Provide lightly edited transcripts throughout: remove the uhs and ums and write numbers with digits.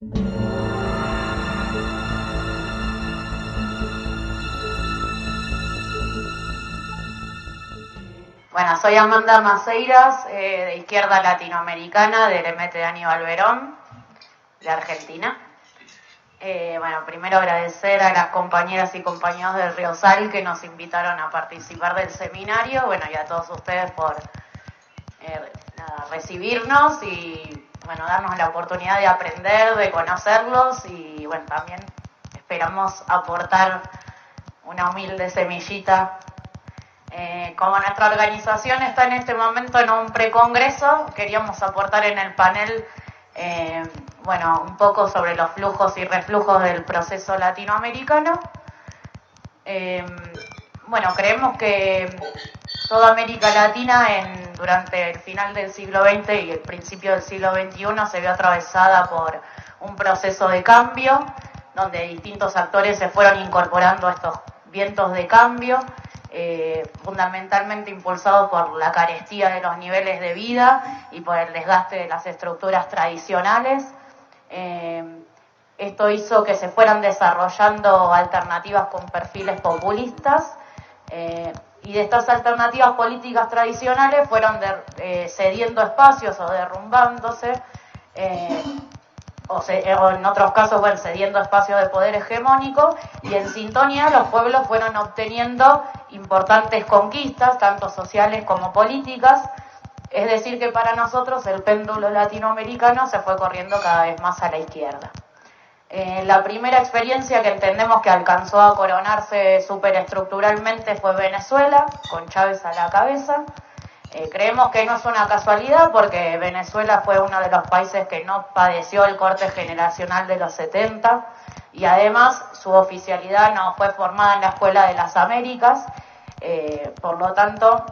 Bueno, soy Amanda Maceiras, de Izquierda Latinoamericana, del MT de Aníbal Verón, de Argentina. Bueno, primero agradecer a las compañeras y compañeros del Riosal que nos invitaron a participar del seminario, bueno, y a todos ustedes por recibirnos y, bueno, darnos la oportunidad de aprender, de conocerlos y, bueno, también esperamos aportar una humilde semillita. Como nuestra organización está en este momento en un precongreso, queríamos aportar en el panel bueno, un poco sobre los flujos y reflujos del proceso latinoamericano. Bueno, creemos que toda América Latina durante el final del siglo XX y el principio del siglo XXI se vio atravesada por un proceso de cambio, donde distintos actores se fueron incorporando a estos vientos de cambio, fundamentalmente impulsados por la carestía de los niveles de vida y por el desgaste de las estructuras tradicionales. Esto hizo que se fueran desarrollando alternativas con perfiles populistas, y de estas alternativas políticas tradicionales fueron cediendo espacios o derrumbándose, o en otros casos, bueno, cediendo espacios de poder hegemónico, y en sintonía los pueblos fueron obteniendo importantes conquistas, tanto sociales como políticas. Es decir, que para nosotros el péndulo latinoamericano se fue corriendo cada vez más a la izquierda. La primera experiencia que entendemos que alcanzó a coronarse superestructuralmente fue Venezuela, con Chávez a la cabeza. Creemos que no es una casualidad porque Venezuela fue uno de los países que no padeció el corte generacional de los 70 y además su oficialidad no fue formada en la Escuela de las Américas, por lo tanto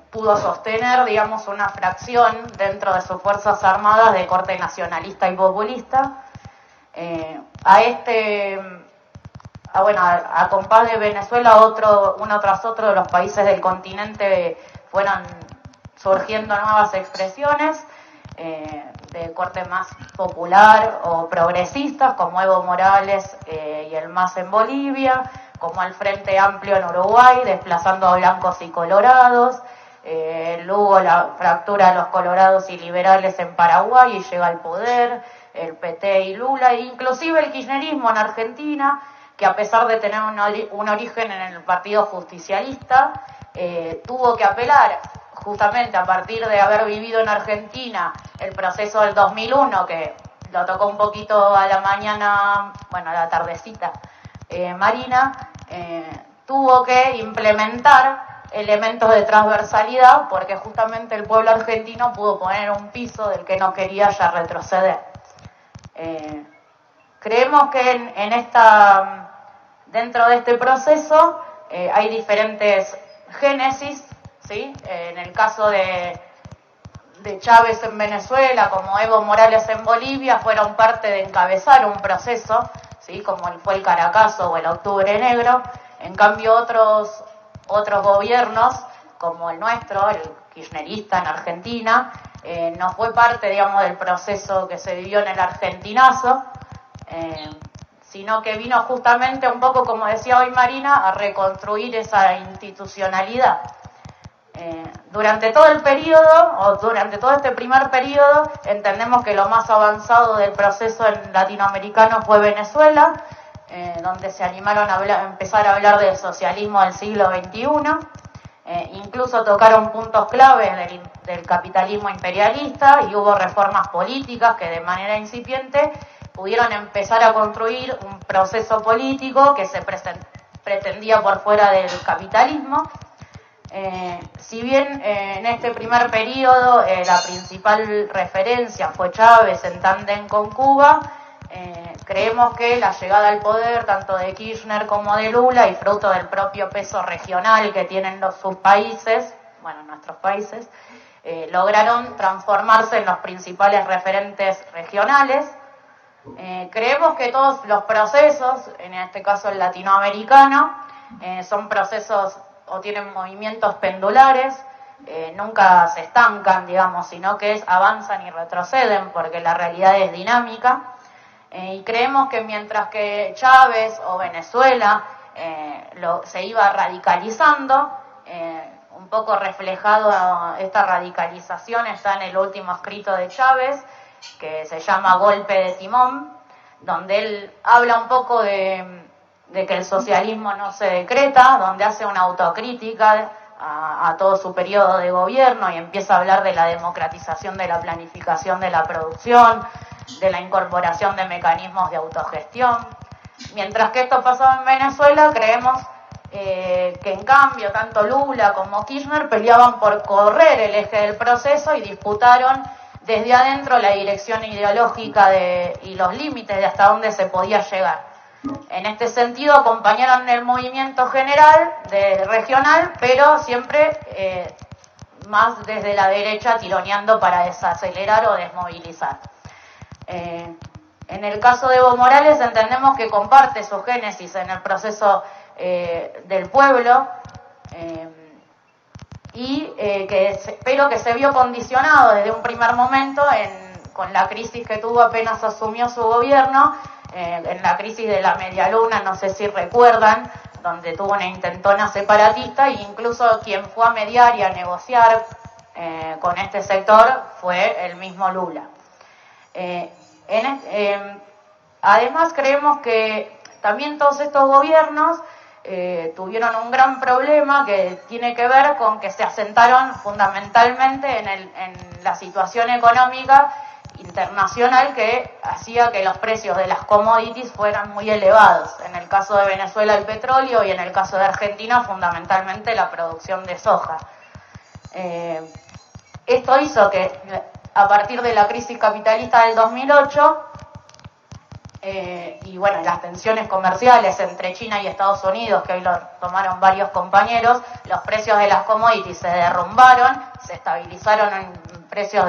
pudo sostener, digamos, una fracción dentro de sus fuerzas armadas de corte nacionalista y populista. A compás de Venezuela, uno tras otro de los países del continente fueron surgiendo nuevas expresiones de corte más popular o progresistas, como Evo Morales y el MAS en Bolivia, como el Frente Amplio en Uruguay, desplazando a blancos y colorados. Luego la fractura de los colorados y liberales en Paraguay y llega al poder, el PT y Lula, e inclusive el kirchnerismo en Argentina, que a pesar de tener un origen en el Partido Justicialista, tuvo que apelar justamente a partir de haber vivido en Argentina el proceso del 2001, que lo tocó un poquito a la mañana, bueno, a la tardecita, Marina, tuvo que implementar elementos de transversalidad porque justamente el pueblo argentino pudo poner un piso del que no quería ya retroceder. Creemos que dentro de este proceso hay diferentes génesis, ¿sí? En el caso de Chávez en Venezuela, como Evo Morales en Bolivia, fueron parte de encabezar un proceso, ¿sí? Como fue el Caracazo o el Octubre Negro. En cambio, otros gobiernos, como el nuestro, el kirchnerista en Argentina, no fue parte, digamos, del proceso que se vivió en el argentinazo, sino que vino justamente un poco, como decía hoy Marina, a reconstruir esa institucionalidad. Durante todo el periodo, o durante todo este primer periodo, entendemos que lo más avanzado del proceso latinoamericano fue Venezuela, donde se animaron a empezar a hablar del socialismo del siglo XXI. Incluso tocaron puntos claves del capitalismo imperialista y hubo reformas políticas que de manera incipiente pudieron empezar a construir un proceso político que se pretendía por fuera del capitalismo. Si bien en este primer periodo la principal referencia fue Chávez en tándem con Cuba, creemos que la llegada al poder tanto de Kirchner como de Lula, y fruto del propio peso regional que tienen sus países, bueno, nuestros países, lograron transformarse en los principales referentes regionales. Creemos que todos los procesos, en este caso el latinoamericano, son procesos o tienen movimientos pendulares. nunca se estancan, digamos, sino que avanzan y retroceden porque la realidad es dinámica. Y creemos que mientras que Chávez o Venezuela se iba radicalizando, un poco reflejado esta radicalización está en el último escrito de Chávez, que se llama Golpe de Timón, donde él habla un poco de que el socialismo no se decreta, donde hace una autocrítica a todo su periodo de gobierno y empieza a hablar de la democratización de la planificación de la producción, de la incorporación de mecanismos de autogestión. Mientras que esto pasaba en Venezuela, creemos que en cambio tanto Lula como Kirchner peleaban por correr el eje del proceso y disputaron desde adentro la dirección ideológica y los límites de hasta dónde se podía llegar. En este sentido acompañaron el movimiento general regional, pero siempre más desde la derecha tironeando para desacelerar o desmovilizar. En el caso de Evo Morales entendemos que comparte su génesis en el proceso del pueblo pero que se vio condicionado desde un primer momento con la crisis que tuvo apenas asumió su gobierno, en la crisis de la Media Luna, no sé si recuerdan, donde tuvo una intentona separatista e incluso quien fue a mediar y a negociar con este sector fue el mismo Lula. Además creemos que también todos estos gobiernos tuvieron un gran problema que tiene que ver con que se asentaron fundamentalmente en la situación económica internacional que hacía que los precios de las commodities fueran muy elevados. En el caso de Venezuela el petróleo y en el caso de Argentina fundamentalmente la producción de soja. Esto hizo que a partir de la crisis capitalista del 2008 y bueno, las tensiones comerciales entre China y Estados Unidos, que hoy lo tomaron varios compañeros, los precios de las commodities se derrumbaron, se estabilizaron en precios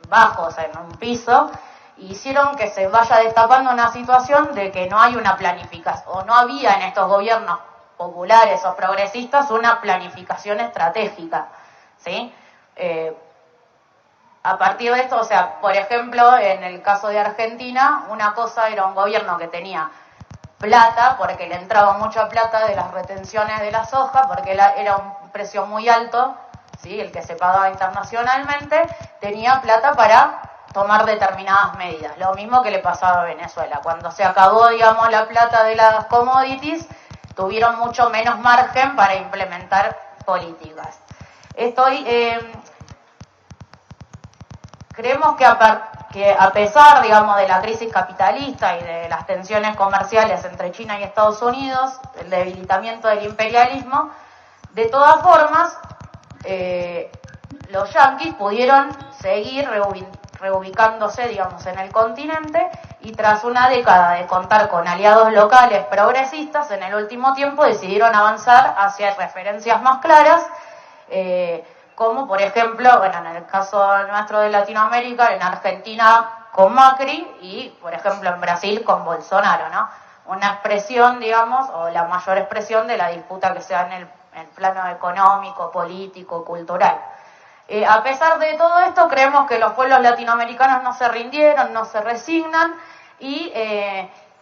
bajos, en un piso, y hicieron que se vaya destapando una situación de que no hay una planificación, o no había en estos gobiernos populares o progresistas una planificación estratégica, ¿sí? A partir de esto, o sea, por ejemplo, en el caso de Argentina, una cosa era un gobierno que tenía plata, porque le entraba mucha plata de las retenciones de la soja, porque era un precio muy alto, ¿sí? El que se pagaba internacionalmente, tenía plata para tomar determinadas medidas. Lo mismo que le pasaba a Venezuela. Cuando se acabó, digamos, la plata de las commodities, tuvieron mucho menos margen para implementar políticas. Creemos que a pesar, digamos, de la crisis capitalista y de las tensiones comerciales entre China y Estados Unidos, el debilitamiento del imperialismo, de todas formas, los yanquis pudieron seguir reubicándose, digamos, en el continente y tras una década de contar con aliados locales progresistas, en el último tiempo decidieron avanzar hacia referencias más claras, como por ejemplo, bueno, en el caso nuestro de Latinoamérica, en Argentina con Macri y, por ejemplo, en Brasil con Bolsonaro, ¿no? Una expresión, digamos, o la mayor expresión de la disputa que se da en el plano económico, político, cultural. A pesar de todo esto, creemos que los pueblos latinoamericanos no se rindieron, no se resignan y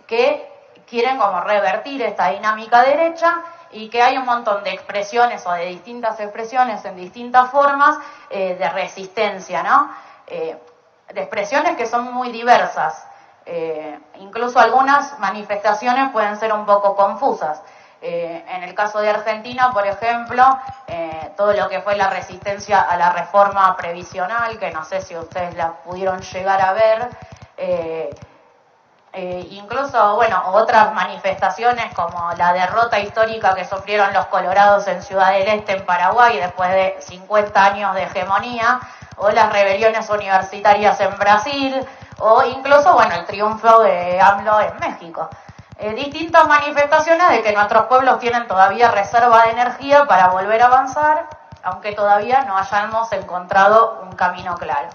que quieren como revertir esta dinámica derecha y que hay un montón de expresiones o de distintas expresiones en distintas formas de resistencia, ¿no? De expresiones que son muy diversas. Incluso algunas manifestaciones pueden ser un poco confusas. En el caso de Argentina, por ejemplo, todo lo que fue la resistencia a la reforma previsional, que no sé si ustedes la pudieron llegar a ver, incluso, bueno, otras manifestaciones como la derrota histórica que sufrieron los colorados en Ciudad del Este, en Paraguay, después de 50 años de hegemonía, o las rebeliones universitarias en Brasil, o incluso, bueno, el triunfo de AMLO en México. Distintas manifestaciones de que nuestros pueblos tienen todavía reserva de energía para volver a avanzar, aunque todavía no hayamos encontrado un camino claro.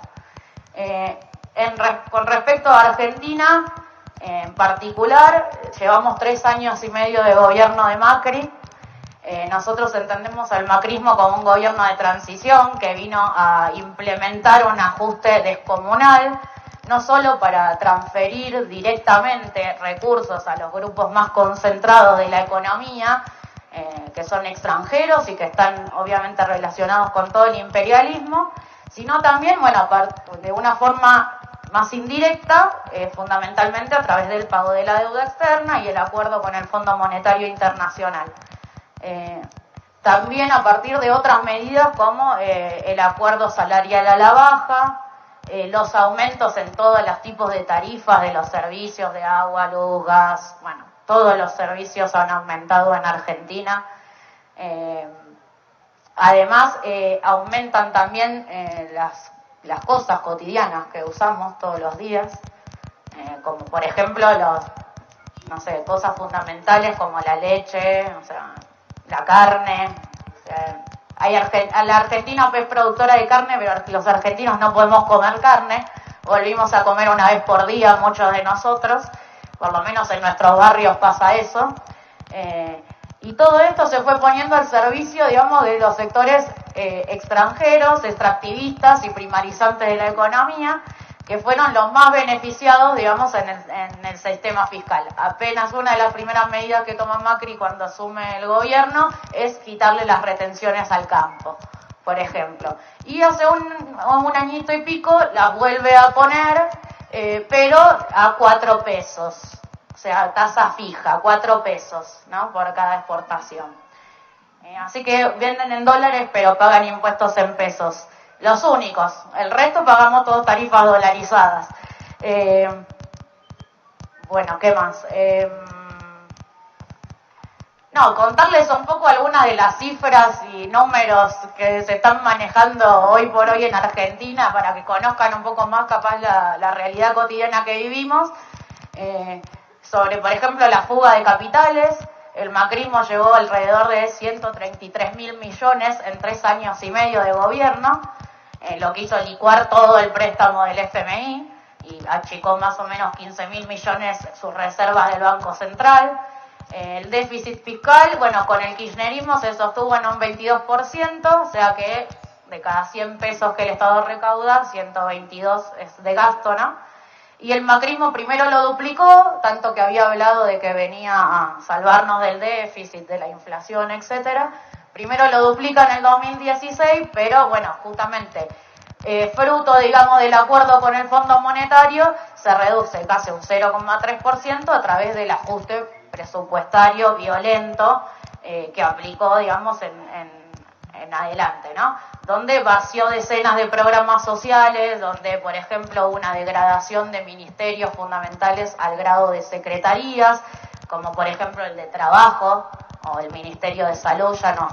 Con respecto a Argentina, en particular, llevamos 3 años y medio de gobierno de Macri. Nosotros entendemos al macrismo como un gobierno de transición que vino a implementar un ajuste descomunal, no solo para transferir directamente recursos a los grupos más concentrados de la economía, que son extranjeros y que están obviamente relacionados con todo el imperialismo, sino también, bueno, de una forma más indirecta, fundamentalmente a través del pago de la deuda externa y el acuerdo con el Fondo Monetario Internacional. También a partir de otras medidas como el acuerdo salarial a la baja, los aumentos en todos los tipos de tarifas de los servicios de agua, luz, gas, bueno, todos los servicios han aumentado en Argentina. Además, aumentan también las cosas cotidianas que usamos todos los días, como por ejemplo cosas fundamentales como la leche, la carne. La Argentina es productora de carne, pero los argentinos no podemos comer carne. Volvimos a comer una vez por día muchos de nosotros, por lo menos en nuestros barrios pasa eso. Y todo esto se fue poniendo al servicio, digamos, de los sectores extranjeros, extractivistas y primarizantes de la economía, que fueron los más beneficiados, digamos, en el sistema fiscal. Apenas una de las primeras medidas que toma Macri cuando asume el gobierno es quitarle las retenciones al campo, por ejemplo. Y hace un añito y pico las vuelve a poner, pero a 4 pesos. O sea, tasa fija, 4 pesos, ¿no? Por cada exportación. Así que venden en dólares, pero pagan impuestos en pesos. Los únicos. El resto pagamos todas tarifas dolarizadas. Bueno, ¿qué más? Contarles un poco algunas de las cifras y números que se están manejando hoy por hoy en Argentina para que conozcan un poco más capaz la realidad cotidiana que vivimos. Sobre, por ejemplo, la fuga de capitales. El macrismo llevó alrededor de 133.000 millones en 3 años y medio de gobierno, lo que hizo licuar todo el préstamo del FMI y achicó más o menos 15.000 millones sus reservas del Banco Central. El déficit fiscal, bueno, con el kirchnerismo se sostuvo en un 22%, o sea que de cada 100 pesos que el Estado recauda, 122 es de gasto, ¿no? Y el macrismo primero lo duplicó, tanto que había hablado de que venía a salvarnos del déficit, de la inflación, etcétera. Primero lo duplica en el 2016, pero bueno, justamente fruto, digamos, del acuerdo con el Fondo Monetario, se reduce casi un 0,3% a través del ajuste presupuestario violento que aplicó, digamos, en adelante, ¿no? Donde vació decenas de programas sociales, donde, por ejemplo, una degradación de ministerios fundamentales al grado de secretarías, como por ejemplo el de Trabajo o el Ministerio de Salud, ya no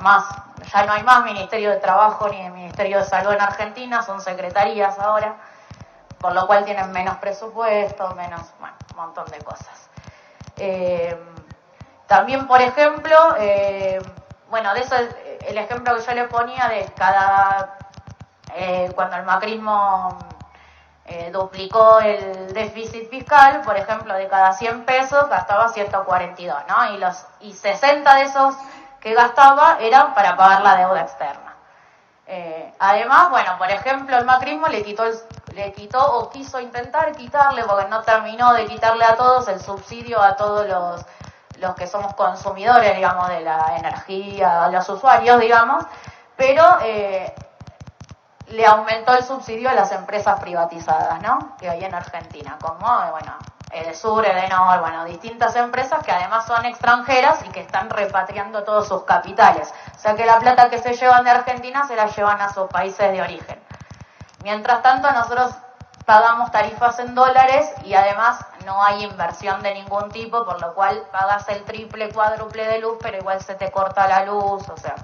hay más Ministerio de Trabajo ni Ministerio de Salud en Argentina, son secretarías ahora, por lo cual tienen menos presupuesto, un montón de cosas. También, por ejemplo, de eso el ejemplo que yo le ponía de cuando el macrismo duplicó el déficit fiscal, por ejemplo, de cada 100 pesos gastaba 142, ¿no? Y 60 de esos que gastaba eran para pagar la deuda externa. Además, por ejemplo, el macrismo le quitó o quiso intentar quitarle, porque no terminó de quitarle a todos el subsidio a todos los que somos consumidores, digamos, de la energía, a los usuarios, digamos, pero le aumentó el subsidio a las empresas privatizadas, ¿no? Que hay en Argentina, como, Edesur, Edenor, distintas empresas que además son extranjeras y que están repatriando todos sus capitales. O sea que la plata que se llevan de Argentina se la llevan a sus países de origen. Mientras tanto, nosotros pagamos tarifas en dólares y además no hay inversión de ningún tipo, por lo cual pagas el triple, cuádruple de luz, pero igual se te corta la luz, o sea,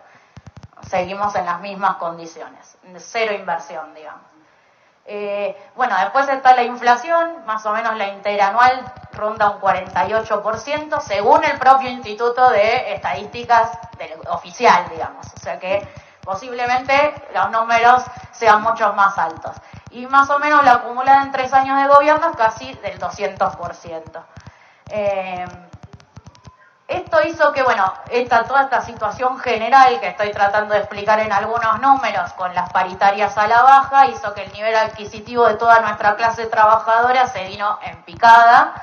seguimos en las mismas condiciones, 0 inversión, digamos. Después está la inflación, más o menos la interanual ronda un 48%, según el propio Instituto de Estadísticas oficial, digamos, o sea que posiblemente los números sean mucho más altos. Y más o menos la acumulada en 3 años de gobierno es casi del 200%. Esto hizo que, bueno, toda esta situación general que estoy tratando de explicar en algunos números con las paritarias a la baja, hizo que el nivel adquisitivo de toda nuestra clase trabajadora se vino en picada,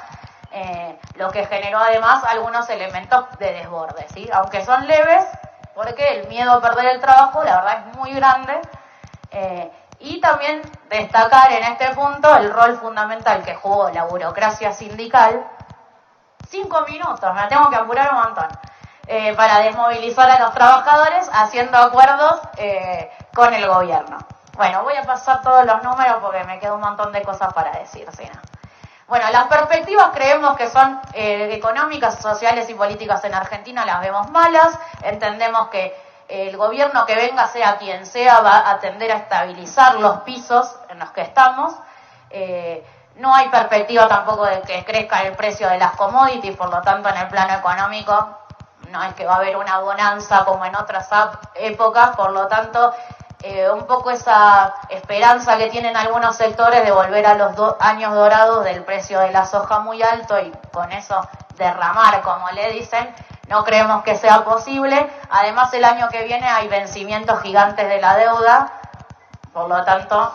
lo que generó además algunos elementos de desborde, ¿sí? Aunque son leves, porque el miedo a perder el trabajo, la verdad, es muy grande. Y también destacar en este punto el rol fundamental que jugó la burocracia sindical. 5 minutos, me tengo que apurar un montón, para desmovilizar a los trabajadores haciendo acuerdos con el gobierno. Bueno, voy a pasar todos los números porque me queda un montón de cosas para decir, ¿sí? Bueno, las perspectivas creemos que son económicas, sociales y políticas en Argentina, las vemos malas. Entendemos que el gobierno que venga, sea quien sea, va a tender a estabilizar los pisos en los que estamos. No hay perspectiva tampoco de que crezca el precio de las commodities, por lo tanto en el plano económico no es que va a haber una bonanza como en otras épocas, por lo tanto un poco esa esperanza que tienen algunos sectores de volver a los años dorados del precio de la soja muy alto y con eso derramar, como le dicen, no creemos que sea posible. Además el año que viene hay vencimientos gigantes de la deuda, por lo tanto...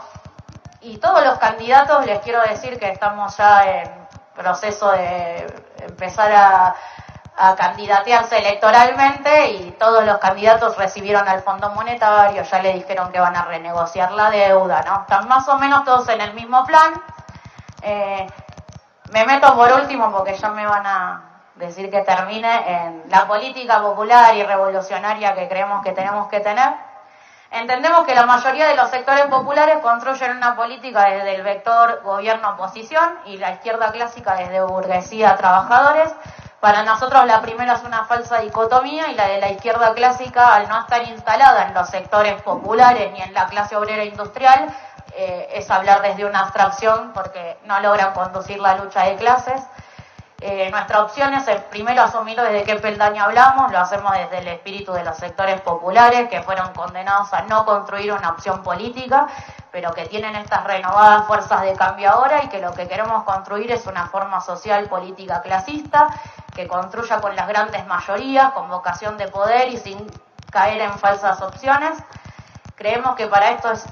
Y todos los candidatos, les quiero decir que estamos ya en proceso de empezar a candidatearse electoralmente y todos los candidatos recibieron al Fondo Monetario, ya le dijeron que van a renegociar la deuda, ¿no? Están más o menos todos en el mismo plan. Me meto por último porque ya me van a decir que termine en la política popular y revolucionaria que creemos que tenemos que tener. Entendemos que la mayoría de los sectores populares construyen una política desde el vector gobierno-oposición y la izquierda clásica desde burguesía-trabajadores. Para nosotros la primera es una falsa dicotomía y la de la izquierda clásica, al no estar instalada en los sectores populares ni en la clase obrera industrial, es hablar desde una abstracción porque no logran conducir la lucha de clases. Nuestra opción es primero asumir desde qué peldaño hablamos, lo hacemos desde el espíritu de los sectores populares que fueron condenados a no construir una opción política, pero que tienen estas renovadas fuerzas de cambio ahora y que lo que queremos construir es una forma social política clasista que construya con las grandes mayorías, con vocación de poder y sin caer en falsas opciones. Creemos que para esto es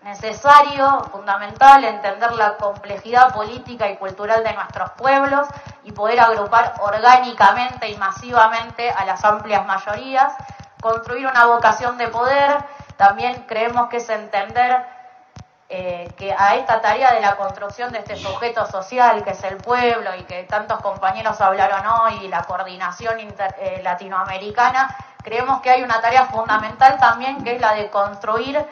necesario, fundamental, entender la complejidad política y cultural de nuestros pueblos y poder agrupar orgánicamente y masivamente a las amplias mayorías, construir una vocación de poder. También creemos que es entender que a esta tarea de la construcción de este sujeto social que es el pueblo y que tantos compañeros hablaron hoy, y la coordinación latinoamericana, creemos que hay una tarea fundamental también que es la de construir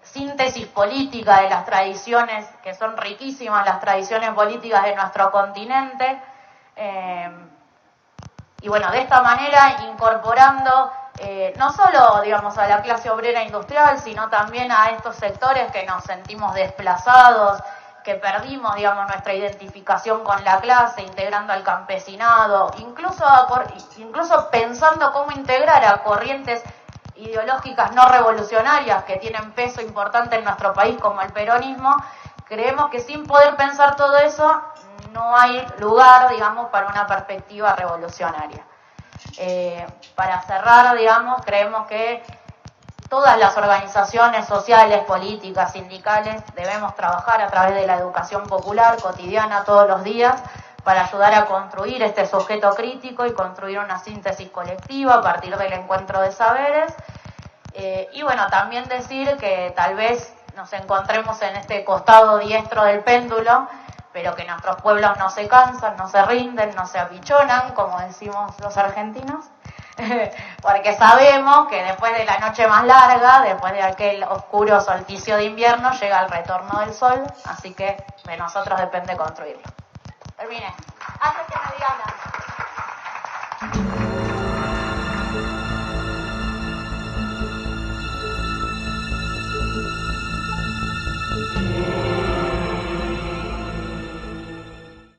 síntesis política de las tradiciones, que son riquísimas las tradiciones políticas de nuestro continente, y bueno, de esta manera incorporando no solo, digamos, a la clase obrera industrial, sino también a estos sectores que nos sentimos desplazados, que perdimos, digamos, nuestra identificación con la clase, integrando al campesinado, incluso pensando cómo integrar a corrientes ideológicas no revolucionarias que tienen peso importante en nuestro país como el peronismo. Creemos que sin poder pensar todo eso no hay lugar, digamos, para una perspectiva revolucionaria. Para cerrar, digamos, creemos que todas las organizaciones sociales, políticas, sindicales debemos trabajar a través de la educación popular cotidiana todos los días para ayudar a construir este sujeto crítico y construir una síntesis colectiva a partir del encuentro de saberes. Y bueno, también decir que tal vez nos encontremos en este costado diestro del péndulo, pero que nuestros pueblos no se cansan, no se rinden, no se apichonan, como decimos los argentinos, porque sabemos que después de la noche más larga, después de aquel oscuro solsticio de invierno, llega el retorno del sol, así que de nosotros depende construirlo. Termine. Antes que me digan nada.